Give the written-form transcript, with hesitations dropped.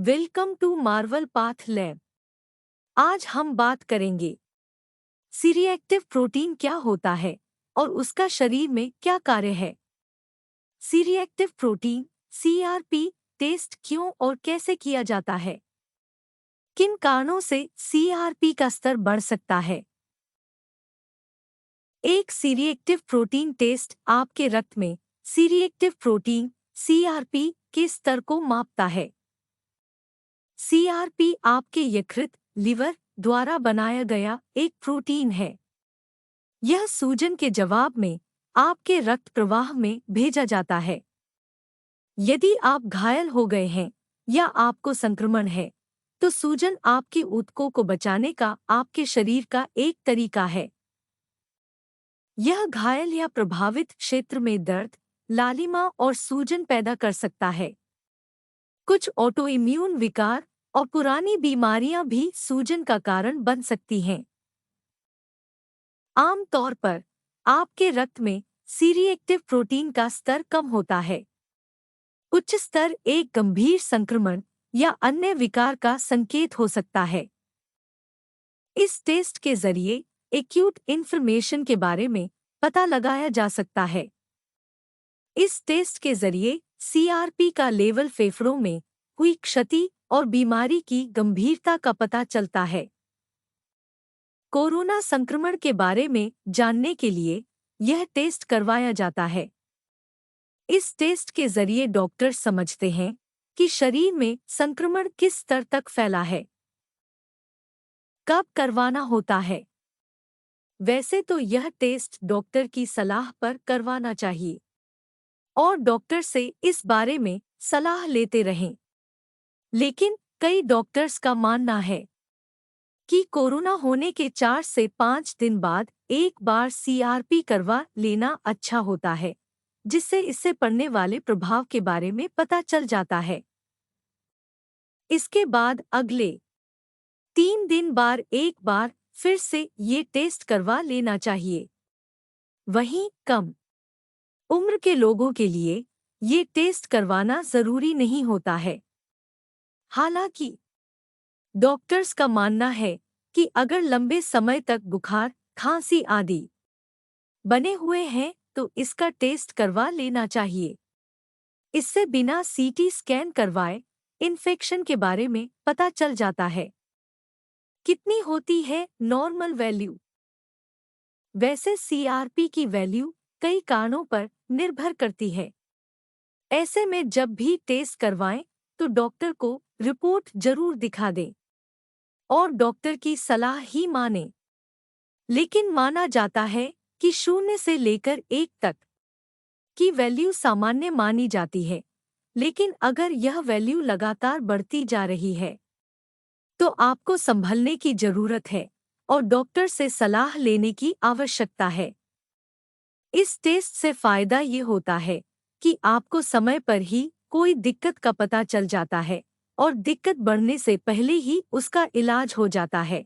Welcome to Marvel Path Lab. आज हम बात करेंगे सी रिएक्टिव प्रोटीन क्या होता है और उसका शरीर में क्या कार्य है। C reactive protein CRP test क्यों और कैसे किया जाता है? किन कारणों से सीआरपी का स्तर बढ़ सकता है? एक सी रिएक्टिव प्रोटीन टेस्ट आपके रक्त में सी रिएक्टिव प्रोटीन सीआरपी के स्तर को मापता है। सीआरपी आपके यकृत लिवर द्वारा बनाया गया एक प्रोटीन है। यह सूजन के जवाब में आपके रक्त प्रवाह में भेजा जाता है। यदि आप घायल हो गए हैं या आपको संक्रमण है, तो सूजन आपकी ऊतकों को बचाने का आपके शरीर का एक तरीका है। यह घायल या प्रभावित क्षेत्र में दर्द, लालिमा और सूजन पैदा कर सकता है। कुछ ऑटोइम्यून विकार और पुरानी बीमारियां भी सूजन का कारण बन सकती हैं। आम तौर पर आपके रक्त में सी रिएक्टिव प्रोटीन का स्तर कम होता है। उच्च स्तर एक गंभीर संक्रमण या अन्य विकार का संकेत हो सकता है। इस टेस्ट के जरिए एक्यूट इन्फ्लेमेशन के बारे में पता लगाया जा सकता है। इस टेस्ट के जरिए सीआरपी का लेवल फेफड़ों में हुई क्षति और बीमारी की गंभीरता का पता चलता है। कोरोना संक्रमण के बारे में जानने के लिए यह टेस्ट करवाया जाता है। इस टेस्ट के जरिए डॉक्टर समझते हैं कि शरीर में संक्रमण किस स्तर तक फैला है। कब करवाना होता है? वैसे तो यह टेस्ट डॉक्टर की सलाह पर करवाना चाहिए और डॉक्टर से इस बारे में सलाह लेते रहें। लेकिन कई डॉक्टर्स का मानना है कि कोरोना होने के 4 से 5 दिन बाद एक बार सीआरपी करवा लेना अच्छा होता है, जिससे इससे पड़ने वाले प्रभाव के बारे में पता चल जाता है। इसके बाद अगले 3 दिन बाद एक बार फिर से ये टेस्ट करवा लेना चाहिए। वहीं कम उम्र के लोगों के लिए ये टेस्ट करवाना जरूरी नहीं होता है। हालांकि डॉक्टर्स का मानना है कि अगर लंबे समय तक बुखार, खांसी आदि बने हुए हैं तो इसका टेस्ट करवा लेना चाहिए। इससे बिना सीटी स्कैन करवाए इन्फेक्शन के बारे में पता चल जाता है। कितनी होती है नॉर्मल वैल्यू? वैसे सीआरपी की वैल्यू कई कारणों पर निर्भर करती है। ऐसे में जब भी टेस्ट करवाएं तो डॉक्टर को रिपोर्ट जरूर दिखा दें और डॉक्टर की सलाह ही मानें। लेकिन माना जाता है कि 0 से लेकर 1 तक की वैल्यू सामान्य मानी जाती है। लेकिन अगर यह वैल्यू लगातार बढ़ती जा रही है तो आपको संभलने की जरूरत है और डॉक्टर से सलाह लेने की आवश्यकता है। इस टेस्ट से फायदा ये होता है कि आपको समय पर ही कोई दिक्कत का पता चल जाता है और दिक्कत बढ़ने से पहले ही उसका इलाज हो जाता है।